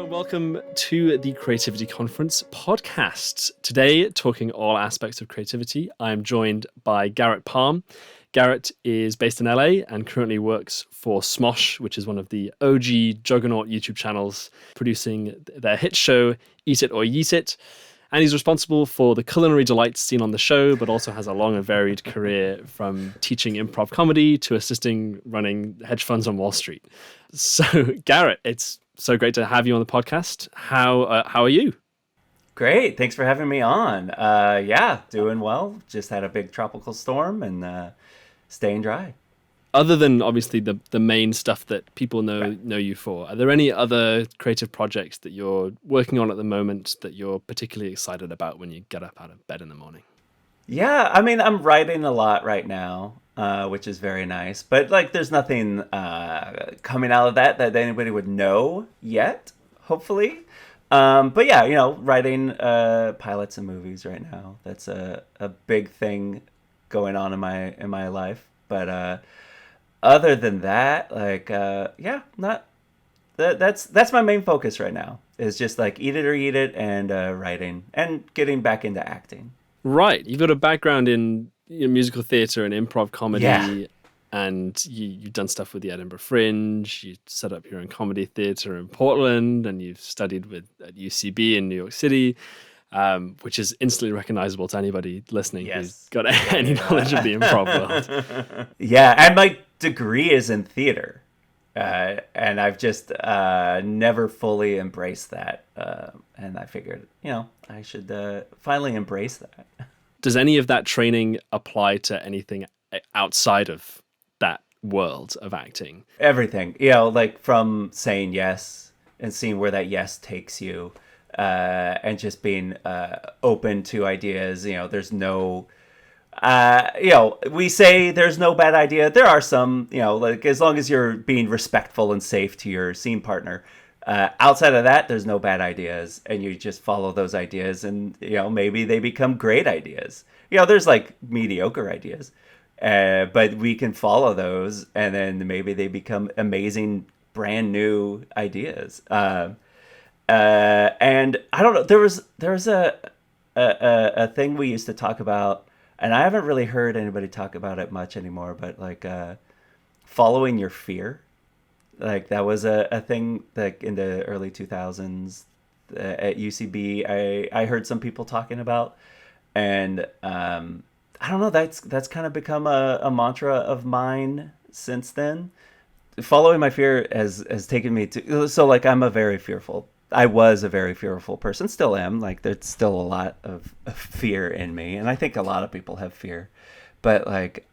Welcome to the Creativity Conference podcast. Today, talking all aspects of creativity, I am joined by Garrett Palm. Garrett is based in LA and currently works for Smosh, which is one of the OG juggernaut YouTube channels, producing their hit show, Eat It or Yeet It. And he's responsible for the culinary delights seen on the show, but also has a long and varied career from teaching improv comedy to assisting running hedge funds on Wall Street. So, Garrett, it's so great to have you on the podcast. How are you? Great. Thanks for having me on. Yeah, doing well. Just had a big tropical storm and staying dry. Other than obviously the main stuff that people know you for, are there any other creative projects that you're working on at the moment that you're particularly excited about when you get up out of bed in the morning? Yeah, I mean, I'm writing a lot right now, which is very nice. But like, there's nothing coming out of that anybody would know yet, hopefully. But yeah, writing pilots and movies right now. That's a big thing going on in my life. But other than that, like, yeah, not that's my main focus right now. Is just like eat it or eat it and writing and getting back into acting. Right, you've got a background in musical theatre and improv comedy. Yeah. And you've done stuff with the Edinburgh Fringe, you set up your own comedy theatre in Portland, and you've studied at UCB in New York City, which is instantly recognizable to anybody listening who's got any knowledge of the improv world. Yeah, and my degree is in theater, and I've just never fully embraced that. And I figured, I should finally embrace that. Does any of that training apply to anything outside of that world of acting? Everything, like from saying yes and seeing where that yes takes you, and just being open to ideas. There's no, we say there's no bad idea. There are some, like as long as you're being respectful and safe to your scene partner. Outside of that, there's no bad ideas, and you just follow those ideas, and maybe they become great ideas. There's like mediocre ideas. But we can follow those, and then maybe they become amazing, brand new ideas. And I don't know. There was a thing we used to talk about, and I haven't really heard anybody talk about it much anymore. But like following your fear, like that was a thing like in the early 2000s at UCB. I heard some people talking about, and I don't know. That's kind of become a mantra of mine since then. Following my fear has taken me to. So like I was a very fearful person. Still am. Like there's still a lot of fear in me, and I think a lot of people have fear. But like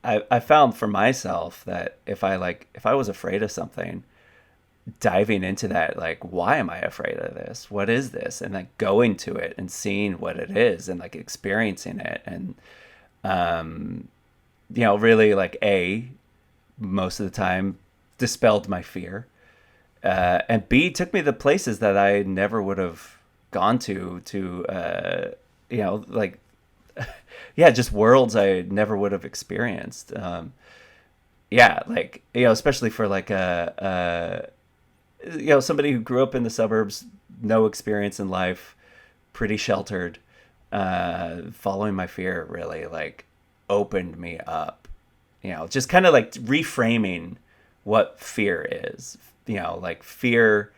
I found for myself that if I was afraid of something, diving into that, like, why am I afraid of this? What is this? And like going to it and seeing what it is and like experiencing it. And, really like most of the time dispelled my fear. And B, took me to places that I never would have gone to, like, yeah, just worlds I never would have experienced. Yeah, like, especially for like somebody who grew up in the suburbs, no experience in life, pretty sheltered, following my fear really like opened me up, just kind of like reframing what fear is, like fear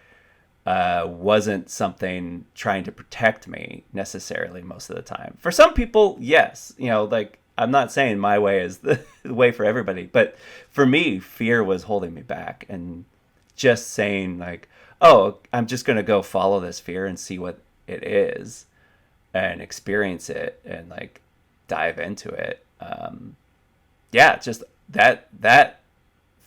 wasn't something trying to protect me necessarily most of the time. For some people, yes, like I'm not saying my way is the way for everybody, but for me, fear was holding me back. And just saying like, oh, I'm just going to go follow this fear and see what it is and experience it and like dive into it. Yeah, just that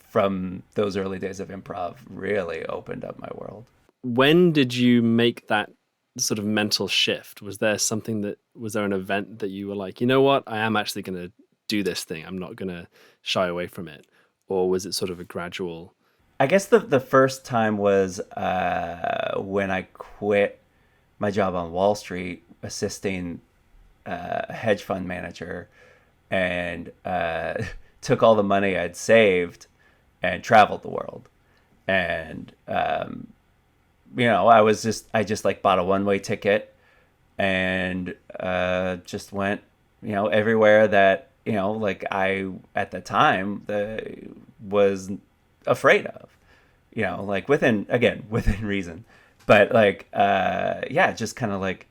from those early days of improv really opened up my world. When did you make that sort of mental shift? Was there an event that you were like, you know what, I am actually going to do this thing. I'm not going to shy away from it. Or was it sort of a gradual? I guess the first time was when I quit my job on Wall Street assisting a hedge fund manager and took all the money I'd saved and traveled the world. And I just like bought a one-way ticket and just went, everywhere that, like I, at the time, was afraid of, like within reason. But like, yeah, just kind of like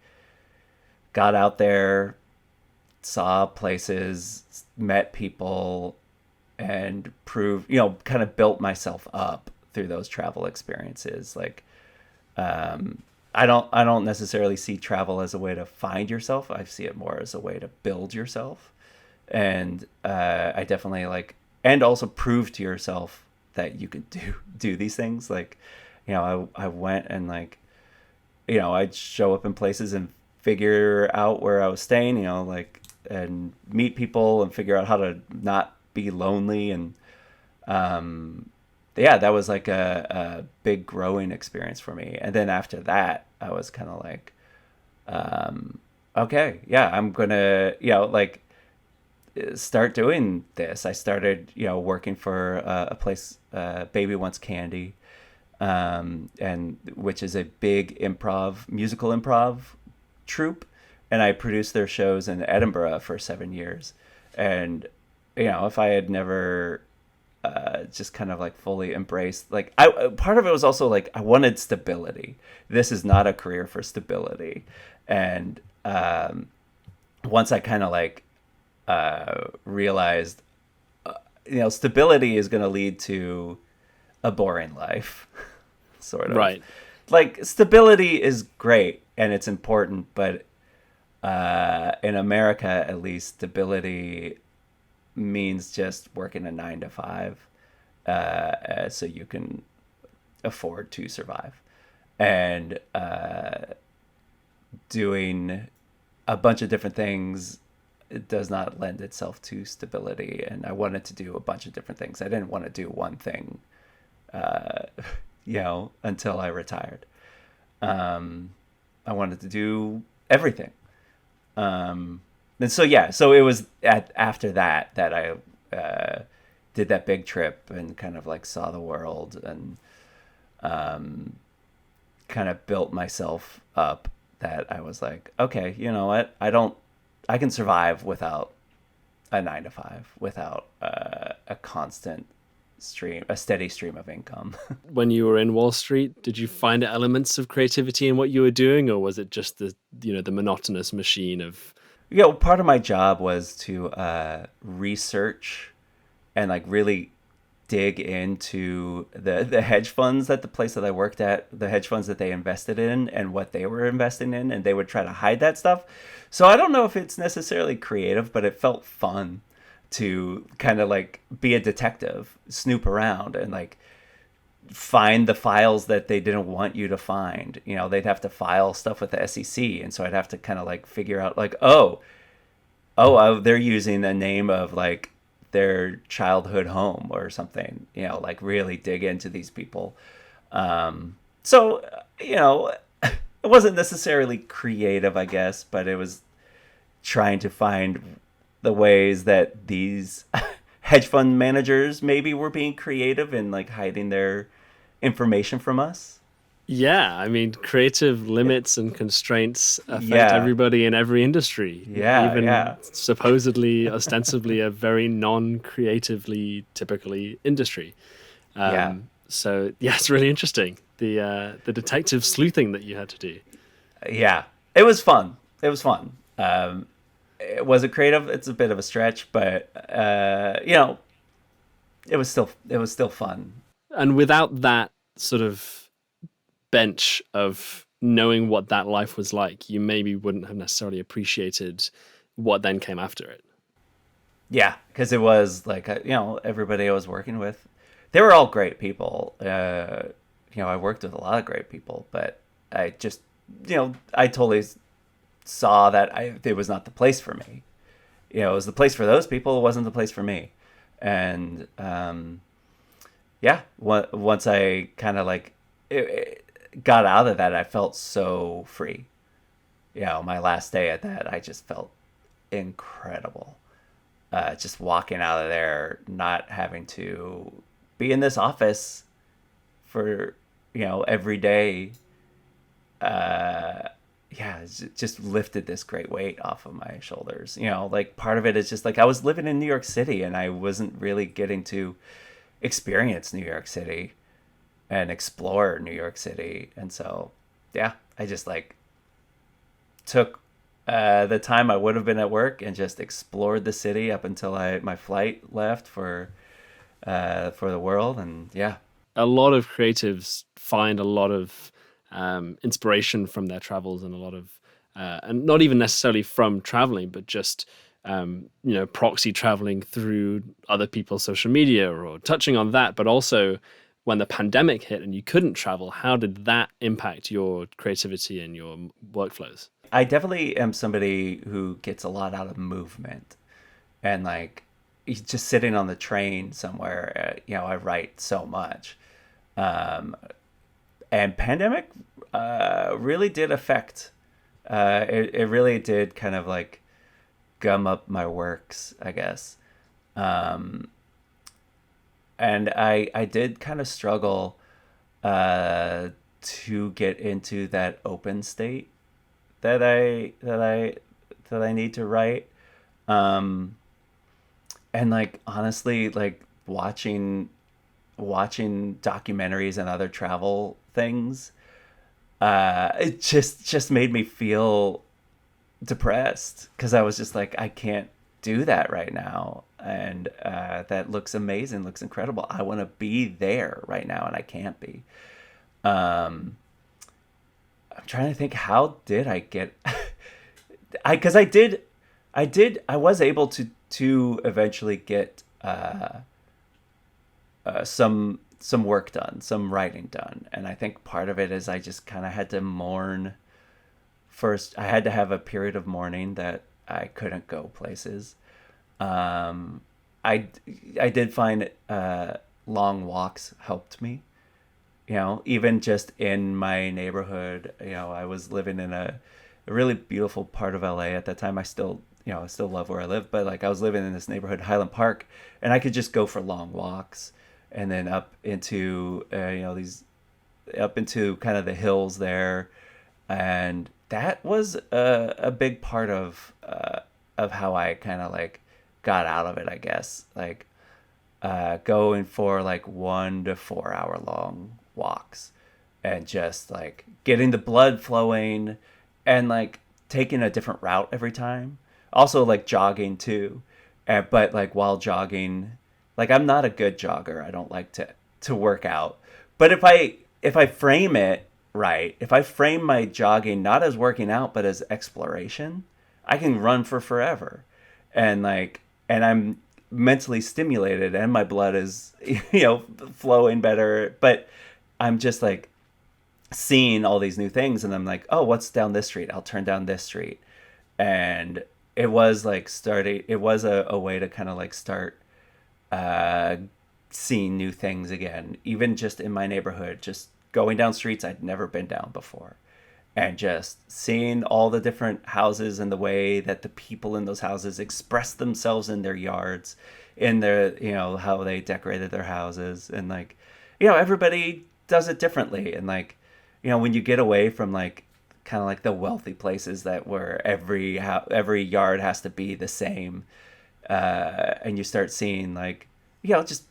got out there, saw places, met people, and proved, kind of built myself up through those travel experiences. Like, I don't necessarily see travel as a way to find yourself. I see it more as a way to build yourself. And I definitely like, and also prove to yourself that you can do these things. Like, I went and like, I'd show up in places and figure out where I was staying, like, and meet people and figure out how to not be lonely. And yeah, that was like a big growing experience for me. And then after that, I was kind of like, okay, yeah, I'm gonna, like, start doing this. I started, working for a place, Baby Wants Candy, and which is a big musical improv troupe, and I produced their shows in Edinburgh for 7 years. And if I had never just kind of like fully embraced, like, I part of it was also like I wanted stability. This is not a career for stability. And once I kind of like realized, stability is going to lead to a boring life, sort of. Right. Like, stability is great and it's important, but in America, at least, stability means just working a 9 to 5, so you can afford to survive, and doing a bunch of different things. It does not lend itself to stability. And I wanted to do a bunch of different things. I didn't want to do one thing, until I retired. I wanted to do everything. And so, yeah, so it was after that I did that big trip and kind of like saw the world, and kind of built myself up, that I was like, okay, you know what? I can survive without a 9 to 5, without a steady stream of income. When you were in Wall Street, did you find elements of creativity in what you were doing, or was it just the monotonous machine of? Part of my job was to research and like really dig into the hedge funds at the place that I worked at, the hedge funds that they invested in and what they were investing in, and they would try to hide that stuff. So I don't know if it's necessarily creative, but it felt fun to kind of like be a detective, snoop around and like find the files that they didn't want you to find. They'd have to file stuff with the SEC, and so I'd have to kind of like figure out like, they're using the name of like their childhood home or something, like really dig into these people. So, it wasn't necessarily creative, I guess, but it was trying to find the ways that these hedge fund managers maybe were being creative and like hiding their information from us. Yeah, I mean, creative limits and constraints affect Yeah. everybody in every industry. Yeah, Even yeah. supposedly, ostensibly, a very non-creatively typically industry. Yeah. So yeah, it's really interesting, the detective sleuthing that you had to do. Yeah, it was fun. Was it creative? It's a bit of a stretch, but it was still fun. And without that sort of bench of knowing what that life was like, you maybe wouldn't have necessarily appreciated what then came after it. Yeah, because it was like, everybody I was working with, they were all great people. I worked with a lot of great people, but I just, I totally saw that it was not the place for me. It was the place for those people. It wasn't the place for me. And yeah, once I kind of like got out of that, I felt so free. My last day at that, I just felt incredible. Just walking out of there, not having to be in this office for, every day, yeah, just lifted this great weight off of my shoulders. Like part of it is just like I was living in New York City and I wasn't really getting to experience New York City and explore New York City. And so, yeah, I just like took the time I would have been at work and just explored the city up until my flight left for the world. And yeah, A lot of creatives find a lot of inspiration from their travels, and a lot of, and not even necessarily from traveling, but just proxy traveling through other people's social media or touching on that. But also, when the pandemic hit and you couldn't travel, how did that impact your creativity and your workflows? I definitely am somebody who gets a lot out of movement, and like just sitting on the train somewhere. I write so much. Um, and pandemic really did affect. It really did kind of like gum up my works, I guess. Um, and I did kind of struggle uh, to get into that open state that I need to write. Um, and like honestly, like watching documentaries and other travel things, it just made me feel depressed because I was just like, I can't do that right now, and that looks amazing, looks incredible. I want to be there right now, and I can't be. Um, I'm trying to think, how did I get? Because I was able to eventually get some work done, some writing done, and I think part of it is I just kind of had to mourn. First, I had to have a period of mourning that I couldn't go places. Um, I I did find long walks helped me. Even just in my neighborhood. I was living in a really beautiful part of LA at that time. I still love where I live, but like I was living in this neighborhood, Highland Park, and I could just go for long walks and then up into these up into kind of the hills there, and that was a big part of how I kind of like got out of it, I guess. Like going for like 1 to 4 hour long walks and just like getting the blood flowing and like taking a different route every time. Also like jogging too. But like while jogging, like I'm not a good jogger. I don't like to work out. But if I frame it right, if I frame my jogging not as working out but as exploration, I can run for forever. And I'm mentally stimulated and my blood is flowing better, but I'm just like seeing all these new things and I'm like, oh, what's down this street? I'll turn down this street. And it was a way to kind of like start uh seeing new things again, even just in my neighborhood, just going down streets I'd never been down before, and just seeing all the different houses and the way that the people in those houses express themselves in their yards, in their, how they decorated their houses. And like, everybody does it differently. And like, when you get away from like kind of like the wealthy places that where every yard has to be the same, and you start seeing like, just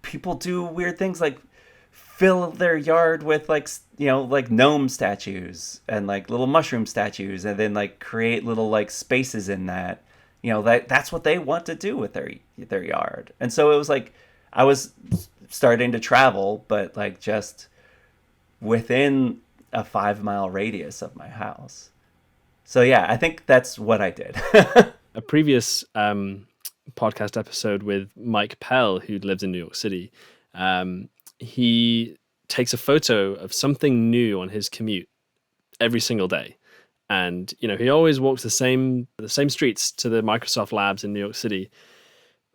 people do weird things like fill their yard with like like gnome statues and like little mushroom statues, and then like create little like spaces in that, that's what they want to do with their yard. And so it was like I was starting to travel, but like just within a 5 mile radius of my house. So yeah, I think that's what I did. A previous podcast episode with Mike Pell, who lives in New York City, he takes a photo of something new on his commute every single day. And he always walks the same streets to the Microsoft labs in New York City,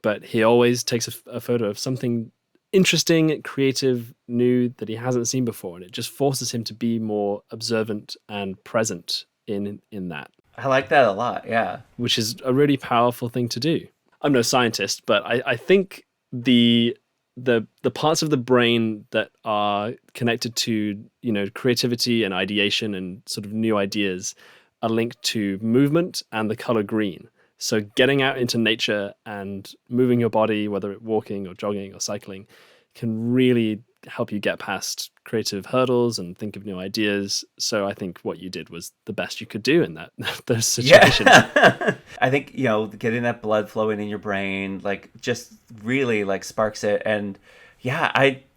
but he always takes a photo of something interesting, creative, new that he hasn't seen before, and it just forces him to be more observant and present in that, I like that a lot. Yeah. which is a really powerful thing to do. I'm no scientist, but I think the the parts of the brain that are connected to, creativity and ideation and sort of new ideas are linked to movement and the color green. So getting out into nature and moving your body, whether it's walking or jogging or cycling, can really help you get past creative hurdles and think of new ideas. So I think what you did was the best you could do in that those situations. Yeah. I think, getting that blood flowing in your brain, like, just really like sparks it. And yeah,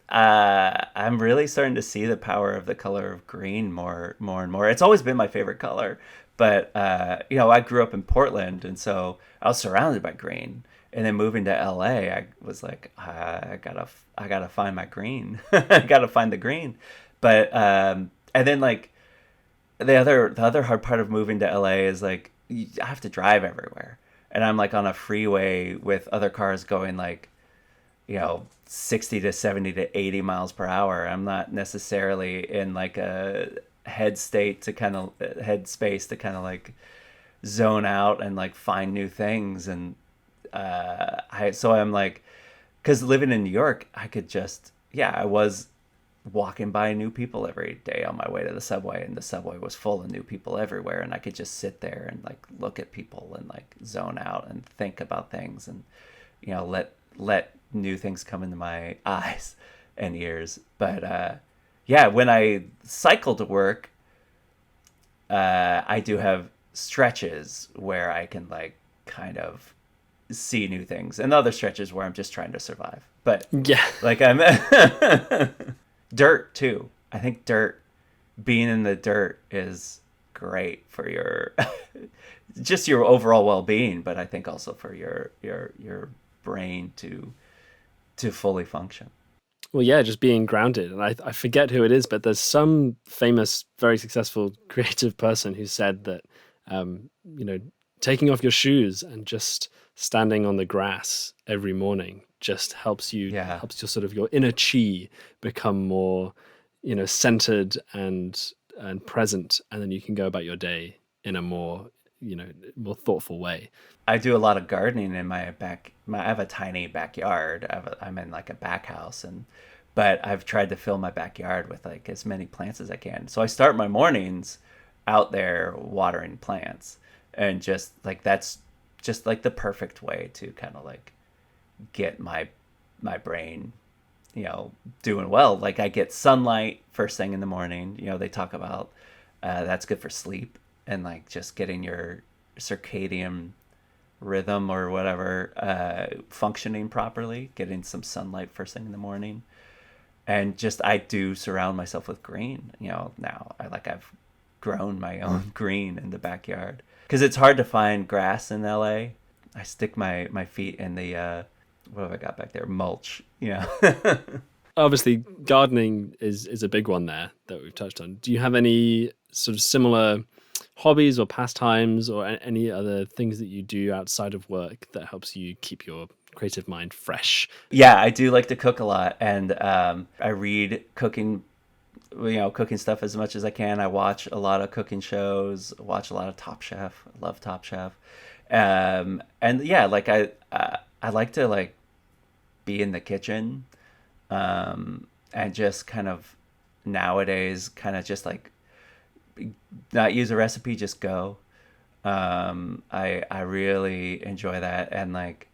I'm really starting to see the power of the color of green more and more. It's always been my favorite color, but I grew up in Portland, and so I was surrounded by green. And then moving to LA, I was like, I gotta find my green. I gotta find the green. But and then, like, the other hard part of moving to LA is, like, I have to drive everywhere, and I'm like on a freeway with other cars going like, 60 to 70 to 80 miles per hour. I'm not necessarily in like a headspace to kind of like zone out and like find new things. And I'm like, because living in New York, I could just, I was walking by new people every day on my way to the subway, and the subway was full of new people everywhere, and I could just sit there and like look at people and like zone out and think about things, and let new things come into my eyes and ears. But when I cycle to work, I do have stretches where I can like kind of see new things, and other stretches where I'm just trying to survive. But Yeah. like, I'm dirt too. I think being in the dirt is great for your just your overall well-being, but I think also for your brain to fully function. Well, yeah, just being grounded. And I forget who it is, but there's some famous, very successful creative person who said that, um, you know, taking off your shoes and just standing on the grass every morning just Yeah. helps your sort of your inner chi become more, centered and present. And then you can go about your day in a more, more thoughtful way. I do a lot of gardening in I have a tiny backyard. I'm in like a back house, but I've tried to fill my backyard with like as many plants as I can. So I start my mornings out there watering plants, and just like that's just like the perfect way to kind of like get my brain, doing well. Like, I get sunlight first thing in the morning. They talk about that's good for sleep, and like just getting your circadian rhythm or whatever functioning properly, getting some sunlight first thing in the morning. And just, I do surround myself with green. Now I've grown my own green in the backyard, because it's hard to find grass in LA. I stick my feet in the what have I got back there, mulch. Obviously, gardening is a big one there that we've touched on. Do you have any sort of similar hobbies or pastimes or any other things that you do outside of work that helps you keep your creative mind fresh? Yeah, I do like to cook a lot, and I read cooking stuff as much as I can. I watch a lot of cooking shows, watch a lot of Top Chef. I love Top Chef. And yeah, like, I like to like be in the kitchen, and just kind of nowadays kind of just like not use a recipe, just go. I really enjoy that, and like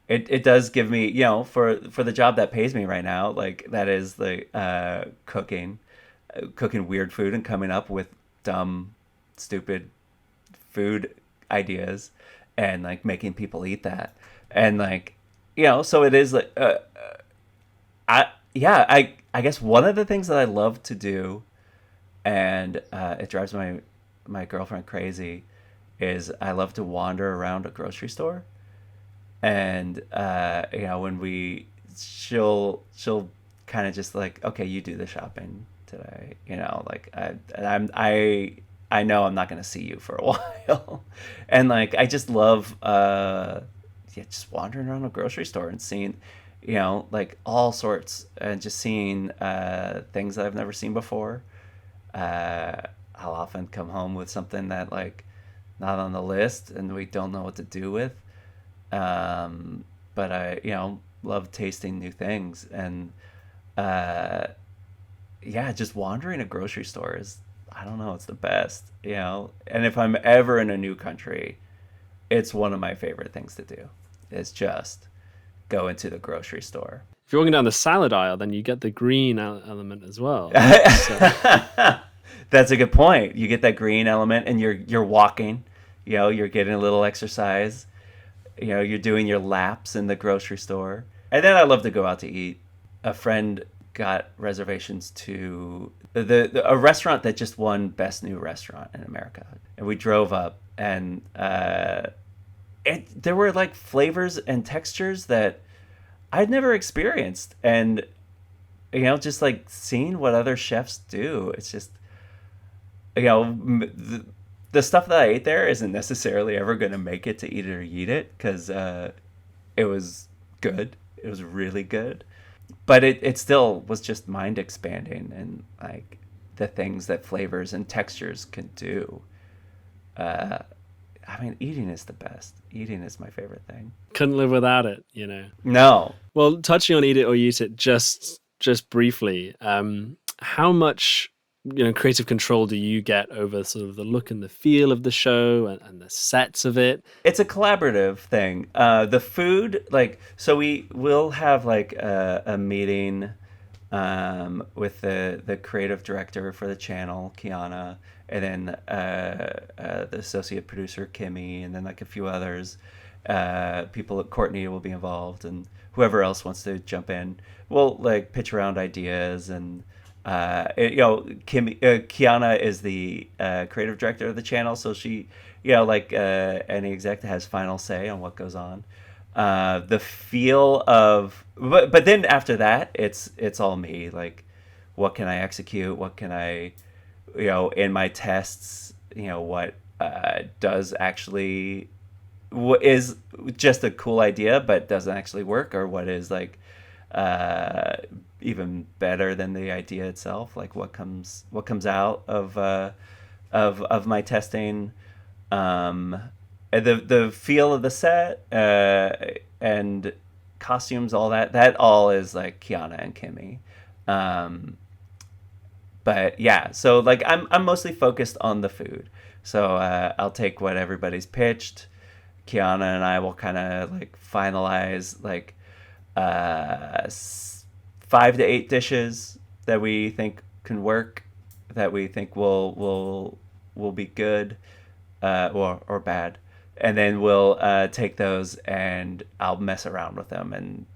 it does give me, for the job that pays me right now, like, that is the cooking weird food and coming up with dumb, stupid food ideas, and like making people eat that. And like, so it is like I guess one of the things that I love to do, and it drives my girlfriend crazy, is I love to wander around a grocery store. And when she'll kind of just like, okay, you do the shopping today, like, I know I'm not going to see you for a while. And like, I just love just wandering around a grocery store and seeing, like, all sorts, and just seeing things that I've never seen before. I'll often come home with something that, like, not on the list, and we don't know what to do with. But love tasting new things. And uh, yeah, just wandering a grocery store is, I don't know, it's the best, you know. And if I'm ever in a new country, it's one of my favorite things to do. Is just go into the grocery store. If you're walking down the salad aisle, then you get the green element as well. So, That's a good point. You get that green element, and you're walking. You know, you're getting a little exercise. You know, you're doing your laps in the grocery store. And then I love to go out to eat. A friend got reservations to a restaurant that just won Best New Restaurant in America, and we drove up, and there were like flavors and textures that I'd never experienced, and you know, just like seeing what other chefs do, it's just, you know, the stuff that I ate there isn't necessarily ever going to make it to Eat It or Yeet It, because it was good. It was really good. But it still was just mind expanding, and like the things that flavors and textures can do. I mean, eating is the best. Eating is my favorite thing. couldn't live without it, you know. No. Well, touching on Eat It or Yeet It just briefly, how much creative control do you get over sort of the look and the feel of the show and the sets of it? It's a collaborative thing. The food, like, so we will have like a meeting with the creative director for the channel, Kiana, and then the associate producer, Kimmy, and then like a few others. People at Courtney will be involved, and whoever else wants to jump in. We'll like pitch around ideas, and Kiana is the creative director of the channel, so she, like any exec has final say on what goes on. The feel of, but then after that, it's all me. Like, what can I execute? What can I, in my tests, what does actually, what is just a cool idea but doesn't actually work, or what is like even better than the idea itself. Like what comes out of my testing, the feel of the set, and costumes, all that all is like Kiana and Kimmy. But yeah, so like I'm mostly focused on the food. So I'll take what everybody's pitched. Kiana and I will kind of like finalize like 5 to 8 dishes that we think can work, that we think will be good, or bad, and then we'll take those and I'll mess around with them and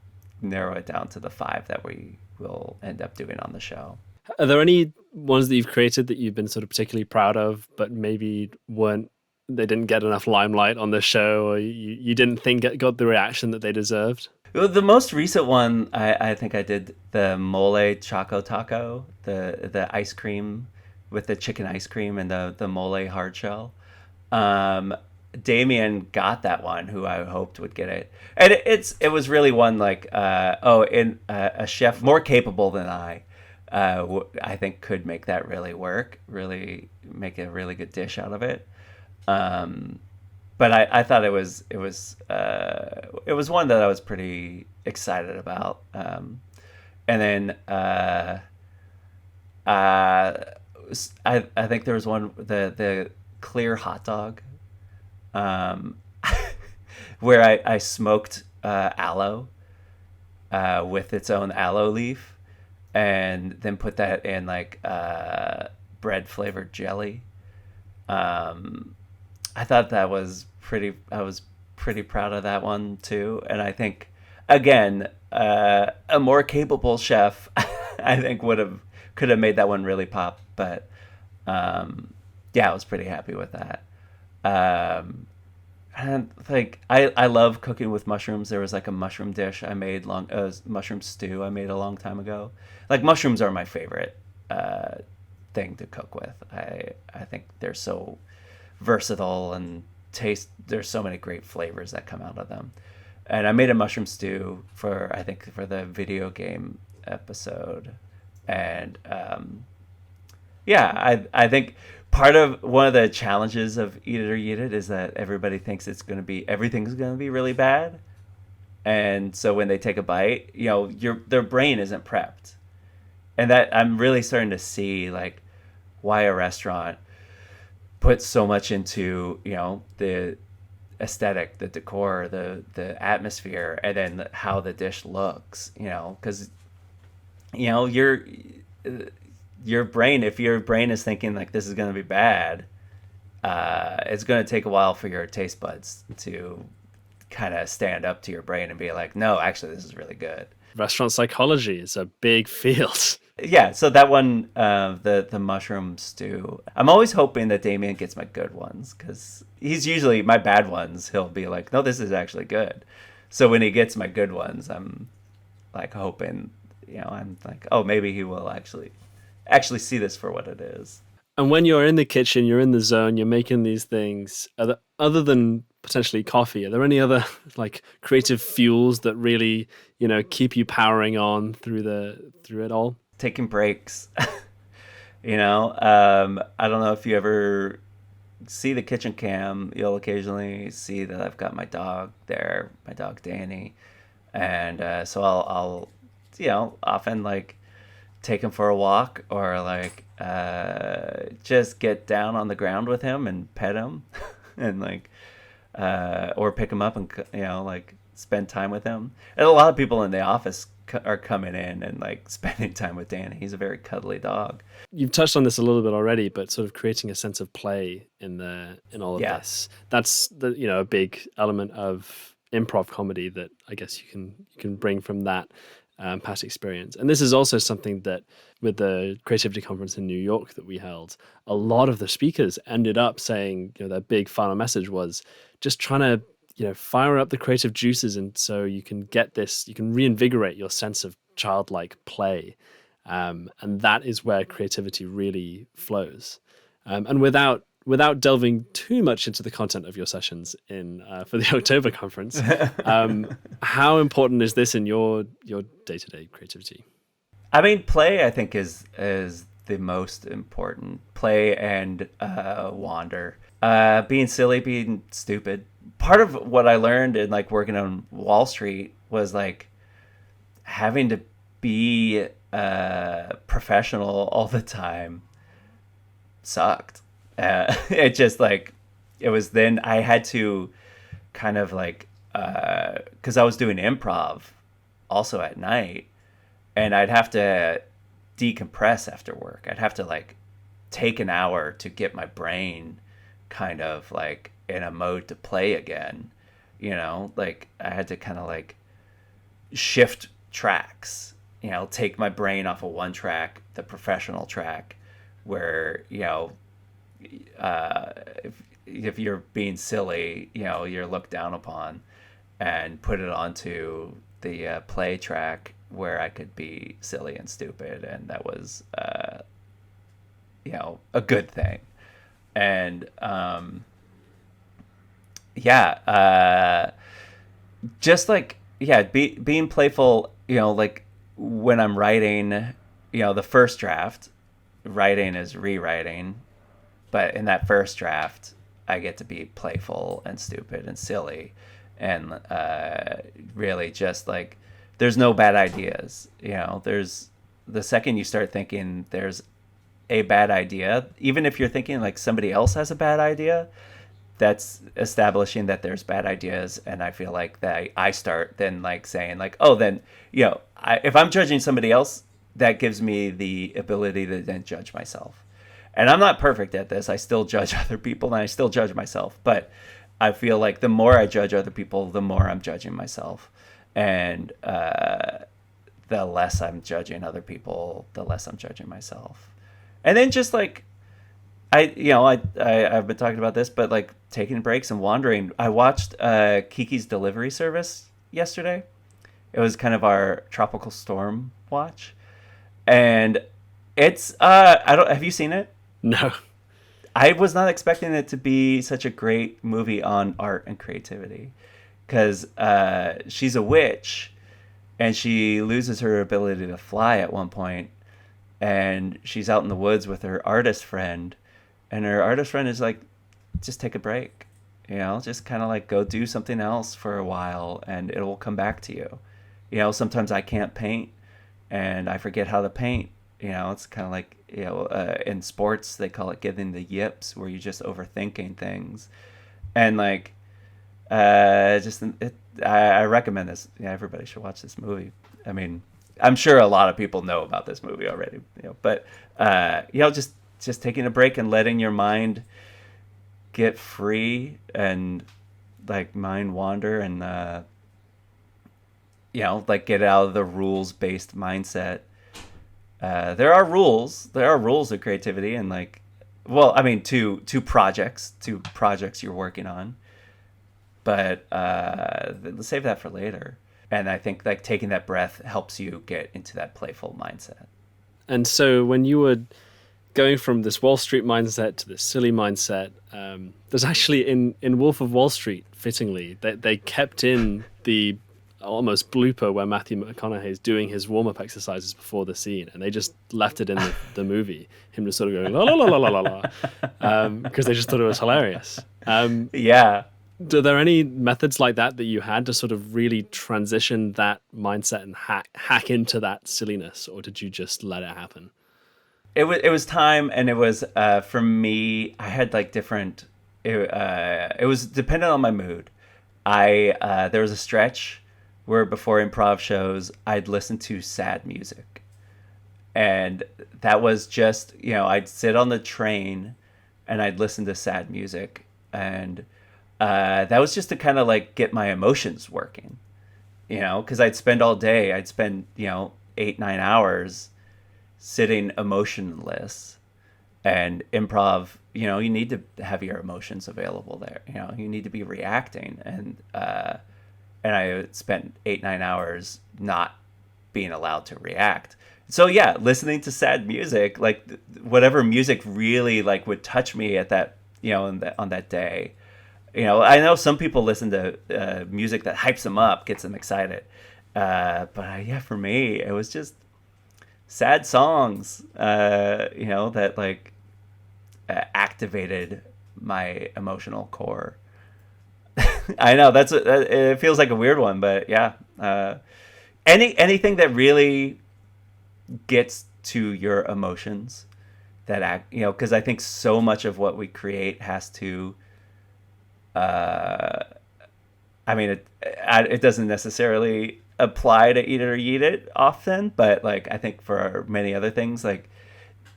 narrow it down to the 5 that we will end up doing on the show. Are there any ones that you've created that you've been sort of particularly proud of, but maybe they didn't get enough limelight on the show, or you didn't think it got the reaction that they deserved? Well, the most recent one, I think I did the mole choco taco, the ice cream with the chicken ice cream and the mole hard shell. Damien got that one, who I hoped would get it, and it was really one like a chef more capable than I think could make that really work, really make a really good dish out of it. But I thought it was one that I was pretty excited about. And then I think there was one, the clear hot dog, where I smoked aloe with its own aloe leaf, and then put that in like bread flavored jelly. I thought that was I was pretty proud of that one too. And I think, again, a more capable chef, I think could have made that one really pop. But yeah, I was pretty happy with that. And like I love cooking with mushrooms. There was like a mushroom dish I made mushroom stew I made a long time ago. Like, mushrooms are my favorite thing to cook with. I think they're so versatile and there's so many great flavors that come out of them. And I made a mushroom stew for the video game episode. And yeah, I think one of the challenges of Eat It or Yeet It is that everybody thinks everything's going to be really bad. And so when they take a bite, their brain isn't prepped. And that I'm really starting to see like why a restaurant puts so much into, the aesthetic, the decor, the atmosphere, and then how the dish looks, because your brain, if your brain is thinking like this is going to be bad, it's going to take a while for your taste buds to kind of stand up to your brain and be like, no, actually this is really good. Restaurant psychology is a big field. Yeah, so that one, the mushroom stew, I'm always hoping that Damien gets my good ones, because he's usually my bad ones. He'll be like, no, this is actually good. So when he gets my good ones, I'm like hoping, I'm like, oh, maybe he will actually see this for what it is. And when you're in the kitchen, you're in the zone, you're making these things. Other than potentially coffee, are there any other like creative fuels that really, keep you powering on through it all? Taking breaks. I don't know if you ever see the kitchen cam. You'll occasionally see that I've got my dog there, my dog Danny, and so I'll often like take him for a walk, or like just get down on the ground with him and pet him and like or pick him up and like spend time with him. And a lot of people in the office are coming in and like spending time with Danny. He's a very cuddly dog. You've touched on this a little bit already, but sort of creating a sense of play in all of this. That's a big element of improv comedy that I guess you can bring from that past experience. And this is also something that with the creativity conference in New York that we held, a lot of the speakers ended up saying, their big final message was just trying to fire up the creative juices, and so you can reinvigorate your sense of childlike play, and that is where creativity really flows. And without delving too much into the content of your sessions for the October conference, how important is this in your day-to-day creativity? I mean, play, I think, is the most important. Play and wander. Being silly, being stupid. Part of what I learned in like working on Wall Street was like having to be professional all the time sucked. It just like, it was then I had to kind of like, because I was doing improv also at night, and I'd have to decompress after work. I'd have to like take an hour to get my brain kind of like in a mode to play again. Like I had to kind of like shift tracks, take my brain off of one track, the professional track, where, if you're being silly, you're looked down upon, and put it onto the play track where I could be silly and stupid. And that was, a good thing. And, just like, being playful, like when I'm writing, the first draft, writing is rewriting, but in that first draft, I get to be playful and stupid and silly, and really just like, there's no bad ideas. There's, the second you start thinking there's a bad idea, even if you're thinking like somebody else has a bad idea, that's establishing that there's bad ideas. And I feel like that I start then like saying like, oh, then, if I'm judging somebody else, that gives me the ability to then judge myself. And I'm not perfect at this. I still judge other people and I still judge myself. But I feel like the more I judge other people, the more I'm judging myself. And the less I'm judging other people, the less I'm judging myself. And then just like, I've been talking about this, but like taking breaks and wandering. I watched Kiki's Delivery Service yesterday. It was kind of our tropical storm watch. And it's, have you seen it? No. I was not expecting it to be such a great movie on art and creativity, because she's a witch and she loses her ability to fly at one point, and she's out in the woods with her artist friend, and her artist friend is like, just take a break, Just kind of like go do something else for a while and it will come back to you. Sometimes I can't paint and I forget how to paint. It's kind of like, in sports, they call it getting the yips, where you're just overthinking things. And like, I recommend this. Yeah, everybody should watch this movie. I mean, I'm sure a lot of people know about this movie already, but, just taking a break and letting your mind get free and like mind wander and, like get out of the rules based mindset. There are rules of creativity and like, well, I mean, two projects you're working on, but let's save that for later. And I think like taking that breath helps you get into that playful mindset. And so when you were going from this Wall Street mindset to this silly mindset, there's actually in Wolf of Wall Street, fittingly, they kept in the almost blooper where Matthew McConaughey is doing his warm-up exercises before the scene, and they just left it in the movie, him just sort of going la la la la la la, because they just thought it was hilarious. Yeah. Are there any methods like that you had to sort of really transition that mindset and hack into that silliness, or did you just let it happen? It was time, and it was for me. I had like different. It was dependent on my mood. There was a stretch where before improv shows, I'd listen to sad music, and that was just I'd sit on the train, and I'd listen to sad music, and that was just to kind of like get my emotions working, because I'd spend all day. I'd spend 8-9 hours sitting emotionless, and improv, you need to have your emotions available there. You need to be reacting, and I spent 8-9 hours not being allowed to react. So yeah, listening to sad music, like whatever music really like would touch me at that, on that day. I know some people listen to music that hypes them up, gets them excited. But for me, it was just sad songs, that like activated my emotional core. I know it feels like a weird one, but yeah. Anything that really gets to your emotions, that act, because I think so much of what we create has to. I mean, it doesn't necessarily apply to Eat It or Yeet It often, but like I think for many other things, like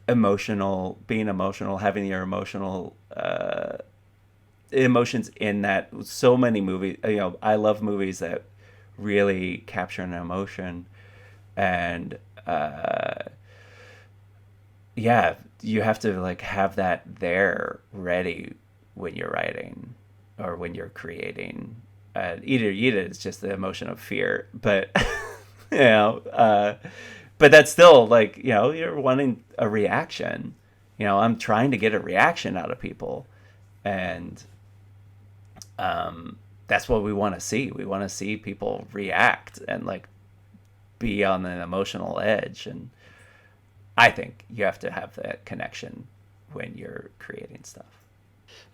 being emotional, having your emotional emotions in that. So many movies, I love movies that really capture an emotion, and you have to like have that there ready when you're writing or when you're creating. Eat It or Yeet It is just the emotion of fear, but but that's still like, you're wanting a reaction. I'm trying to get a reaction out of people, and that's what we want to see. We want to see people react and like be on an emotional edge, and I think you have to have that connection when you're creating stuff.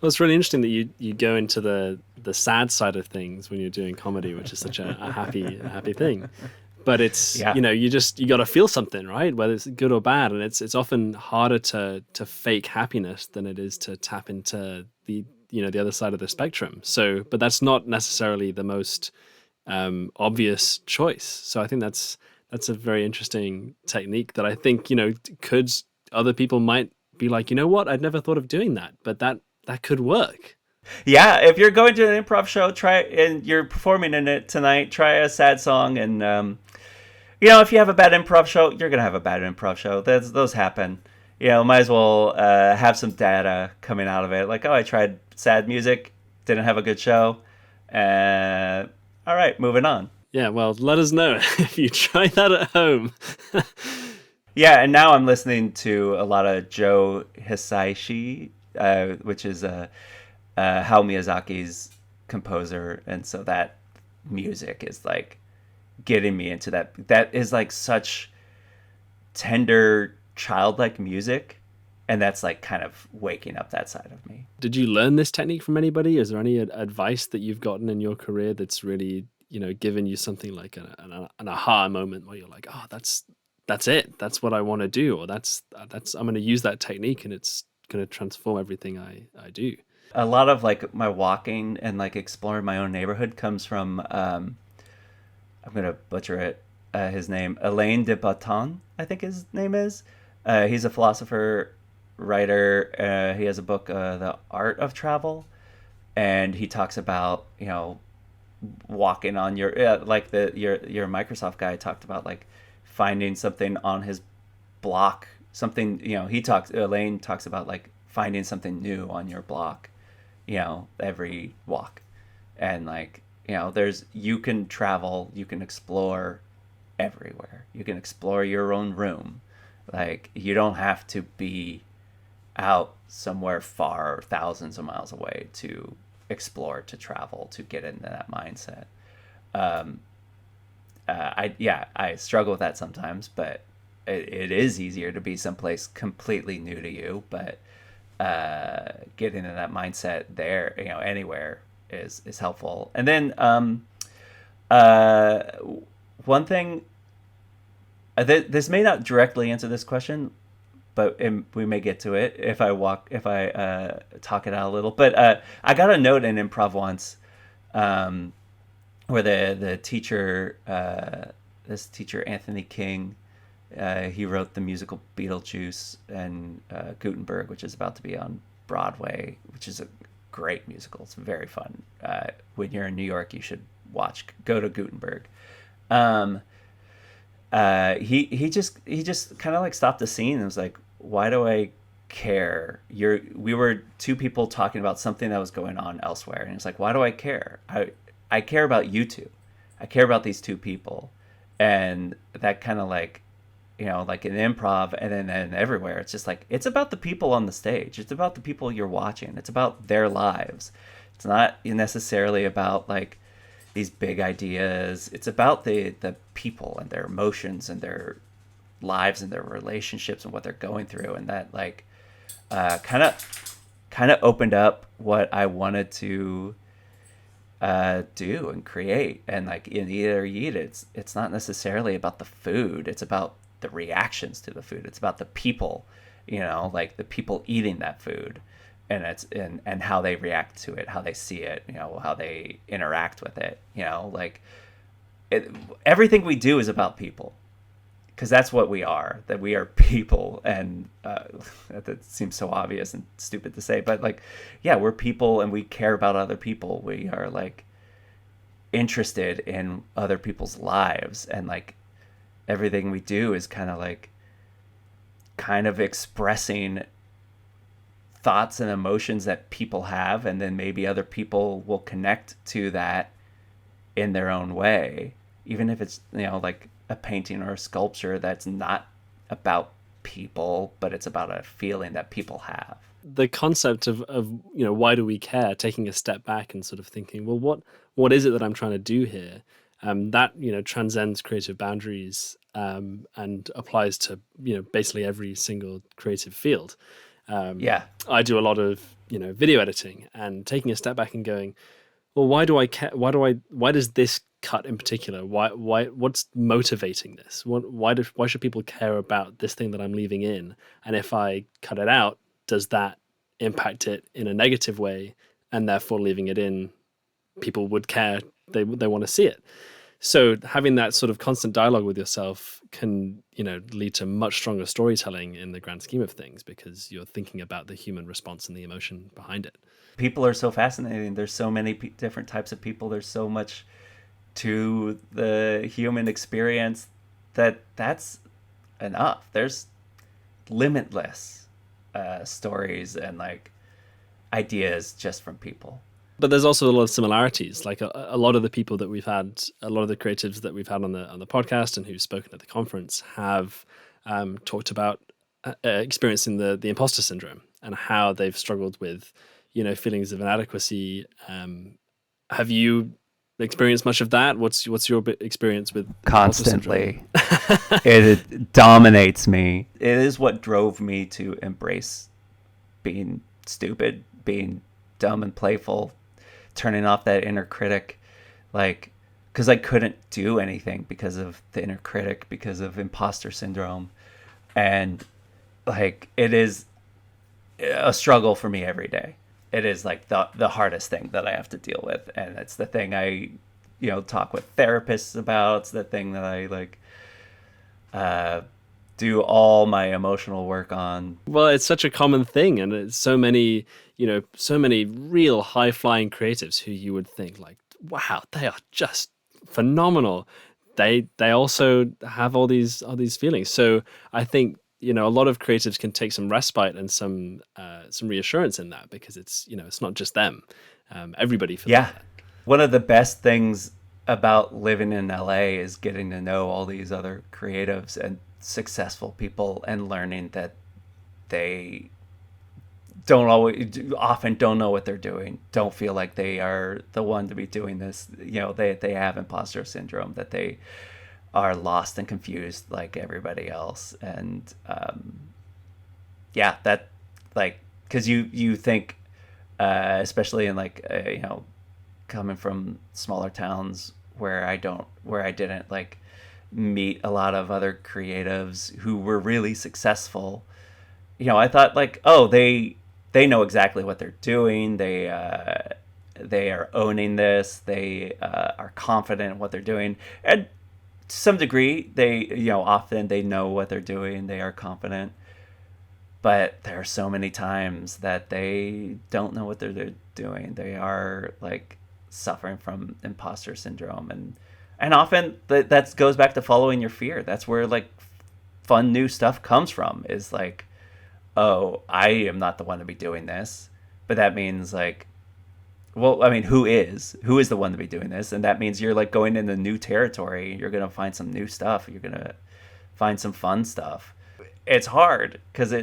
Well, it's really interesting that you go into the sad side of things when you're doing comedy, which is such a happy thing. But it's you got to feel something, right? Whether it's good or bad, and it's often harder to fake happiness than it is to tap into the other side of the spectrum. So, but that's not necessarily the most obvious choice. So I think that's a very interesting technique that I think could other people might be like, what, I'd never thought of doing that, but that could work. Yeah, if you're going to an improv show, and you're performing in it tonight, try a sad song. And, if you have a bad improv show, you're going to have a bad improv show. Those happen. Might as well have some data coming out of it. Like, oh, I tried sad music, didn't have a good show. All right, moving on. Yeah, well, let us know if you try that at home. Yeah, and now I'm listening to a lot of Joe Hisaishi, which is Hayao Miyazaki's composer, and so that music is like getting me into that. That is like such tender, childlike music, and that's like kind of waking up that side of me. Did you learn this technique from anybody? Is there any advice that you've gotten in your career that's really, given you something like an aha moment where you're like, oh, that's it. That's what I want to do, or that's I'm going to use that technique and it's going to transform everything I do. A lot of like my walking and like exploring my own neighborhood comes from I'm gonna butcher it. His name, Alain de Botton, I think his name is. He's a philosopher, writer. He has a book, The Art of Travel, and he talks about walking on your like your Microsoft guy talked about like finding something on his block, something Elaine talks about like finding something new on your block, every walk, and like there's you can travel, you can explore everywhere, you can explore your own room, like you don't have to be out somewhere far thousands of miles away to explore, to travel, to get into that mindset. um I struggle with that sometimes, but it is easier to be someplace completely new to you, but getting in that mindset there, anywhere is helpful. And then uh one thing, this may not directly answer this question, but we may get to it if I talk it out a little. But I got a note in improv once, um, where the teacher, this teacher Anthony King, he wrote the musical Beetlejuice and Gutenberg, which is about to be on Broadway, which is a great musical. It's very fun. When you're in New York, you should go to Gutenberg. Um, he just kind of like stopped the scene and was like, why do I care? We were two people talking about something that was going on elsewhere, and it's like, why do I care? I care about you two. I care about these two people. And that kind of like, like in improv and everywhere, it's just like, it's about the people on the stage. It's about the people you're watching. It's about their lives. It's not necessarily about like these big ideas. It's about the people and their emotions and their lives and their relationships and what they're going through. And that like kind of opened up what I wanted to do and create. And like in Either Eat, it's not necessarily about the food. It's about the reactions to the food. It's about the people, like the people eating that food, and and how they react to it, how they see it, how they interact with it, like everything we do is about people, because that's what we are. That we are people. And that seems so obvious and stupid to say, but like, yeah, we're people and we care about other people. We are like interested in other people's lives, and like everything we do is kind of expressing thoughts and emotions that people have, and then maybe other people will connect to that in their own way, even if it's like a painting or a sculpture that's not about people, but it's about a feeling that people have. The concept of why do we care, taking a step back and sort of thinking, well, what is it that I'm trying to do here, that transcends creative boundaries, and applies to basically every single creative field. Yeah. I do a lot of video editing, and taking a step back and going, well, why do I care? Why does this cut in particular? What's motivating this? Why should people care about this thing that I'm leaving in? And if I cut it out, does that impact it in a negative way? And therefore leaving it in, people would care. They want to see it. So having that sort of constant dialogue with yourself can, lead to much stronger storytelling in the grand scheme of things, because you're thinking about the human response and the emotion behind it. People are so fascinating. There's so many different types of people. There's so much to the human experience that's enough. There's limitless stories and like ideas just from people. But there's also a lot of similarities. Like a lot of the people that we've had, a lot of the creatives that we've had on the podcast and who've spoken at the conference have talked about experiencing the imposter syndrome and how they've struggled with, feelings of inadequacy. Have you experience much of that? What's your experience with imposter syndrome? Constantly. It dominates me. It is what drove me to embrace being stupid, being dumb and playful, turning off that inner critic, like, because I couldn't do anything because of the inner critic, because of imposter syndrome. And like, it is a struggle for me every day. It is like the hardest thing that I have to deal with, and it's the thing I, talk with therapists about. It's the thing that I like do all my emotional work on. Well, it's such a common thing, and it's so many, so many real high flying creatives who you would think like, wow, they are just phenomenal. They also have all these feelings. So I think a lot of creatives can take some respite and some reassurance in that, because it's not just them. Everybody feels Yeah. that. One of the best things about living in LA is getting to know all these other creatives and successful people, and learning that they often don't know what they're doing, don't feel like they are the one to be doing this. They have imposter syndrome, that they are lost and confused like everybody else. And yeah, that, like, because you think, especially in like coming from smaller towns where I didn't like meet a lot of other creatives who were really successful. I thought like, oh, they know exactly what they're doing. They are owning this. They are confident in what they're doing, and to some degree, they often they know what they're doing. They are confident, but there are so many times that they don't know what they're doing. They are like suffering from imposter syndrome, and often that goes back to following your fear. That's where like fun new stuff comes from, is like, oh, I am not the one to be doing this, but that means like, well, I mean, who is the one to be doing this? And that means you're like going into new territory. You're going to find some new stuff. You're going to find some fun stuff. It's hard because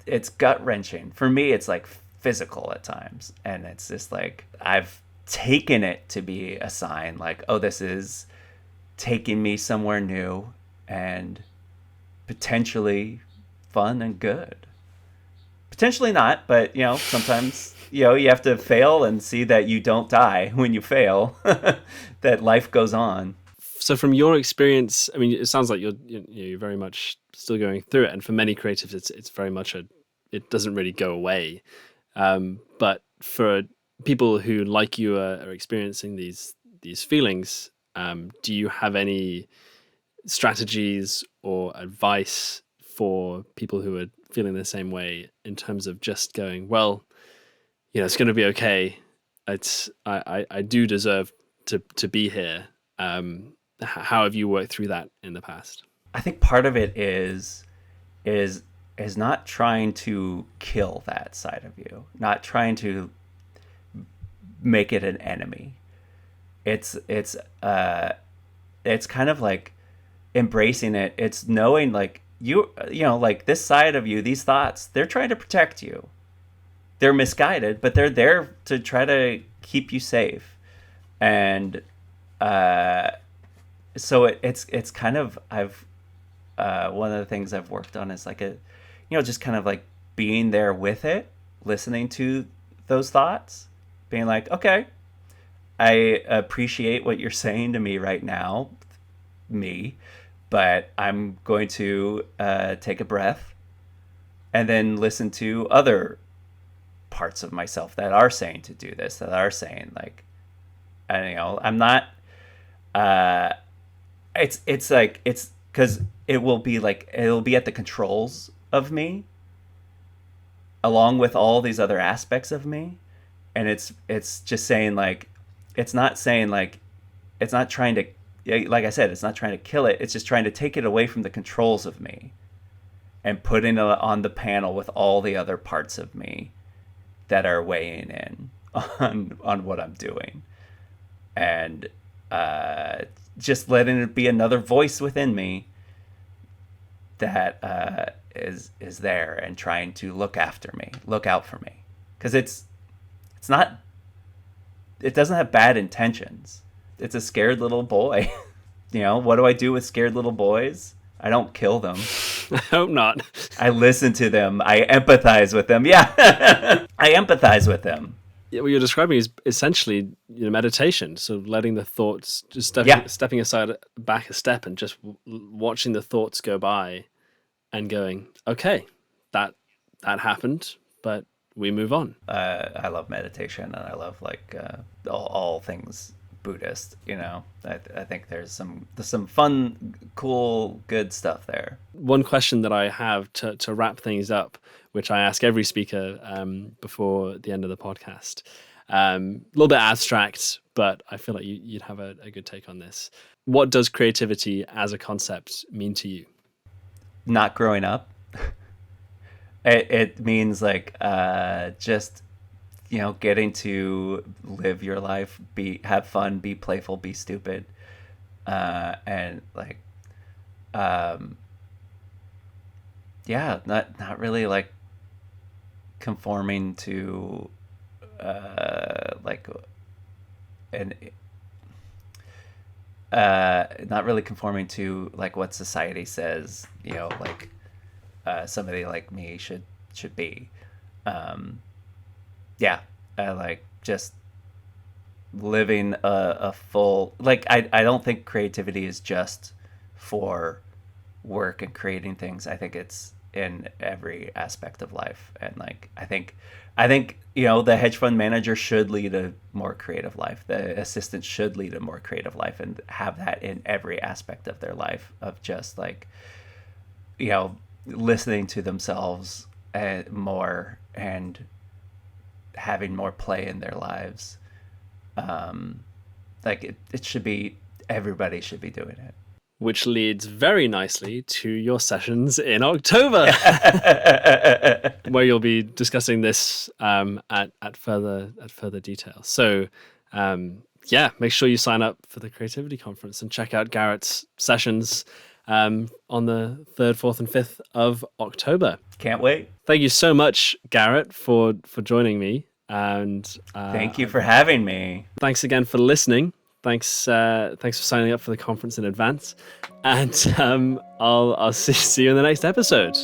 it's gut wrenching. For me, it's like physical at times. And it's just like, I've taken it to be a sign like, oh, this is taking me somewhere new and potentially fun and good. Potentially not, but sometimes you have to fail and see that you don't die when you fail, that life goes on. So from your experience, I mean, it sounds like you're very much still going through it, and for many creatives, it's very much it doesn't really go away. But for people who, like you, are experiencing these feelings, do you have any strategies or advice for people who are feeling the same way, in terms of just going, well, it's going to be okay. I do deserve to be here. How have you worked through that in the past? I think part of it is not trying to kill that side of you, not trying to make it an enemy. It's kind of like embracing it. It's knowing like like this side of you, these thoughts, they're trying to protect you. They're misguided, but they're there to try to keep you safe. And so it's kind of, I've one of the things I've worked on is like just kind of like being there with it, listening to those thoughts, being like, okay, I appreciate what you're saying to me right now, but I'm going to take a breath and then listen to other parts of myself that are saying to do this, that are saying like, I'm not, it's like, it's because it'll be at the controls of me along with all these other aspects of me. And it's just saying like, it's not saying like, it's not trying to, like I said, it's not trying to kill it. It's just trying to take it away from the controls of me and put it on the panel with all the other parts of me that are weighing in on what I'm doing. And just letting it be another voice within me that is there and trying to look out for me. Because it doesn't have bad intentions. it's a scared little boy. What do I do with scared little boys? I don't kill them. I hope not. I listen to them. I empathize with them. Yeah. I empathize with them. Yeah, what you're describing is essentially meditation. So letting the thoughts, just stepping aside, back a step, and just watching the thoughts go by, and going, okay, that happened, but we move on. I love meditation, and I love all things Buddhist. I think there's some fun, cool, good stuff there. One question that I have to wrap things up, which I ask every speaker before the end of the podcast, a little bit abstract, but I feel like you'd have a good take on this. What does creativity as a concept mean to you? Not growing up. It means just getting to live your life, have fun, be playful, be stupid, and not really conforming to not really conforming to what society says somebody like me should be. Just living a full, I don't think creativity is just for work and creating things. I think it's in every aspect of life. And I think the hedge fund manager should lead a more creative life. The assistant should lead a more creative life, and have that in every aspect of their life, of just listening to themselves more, and having more play in their lives. It should be, everybody should be doing it. Which leads very nicely to your sessions in October, where you'll be discussing this at further detail. So make sure you sign up for the Creativity Conference and check out Garrett's sessions on the 3rd, 4th, and 5th of October. Can't wait. Thank you so much, Garrett, for joining me. And thank you for having me. Thanks again for listening. Thanks for signing up for the conference in advance. And I'll see you in the next episode.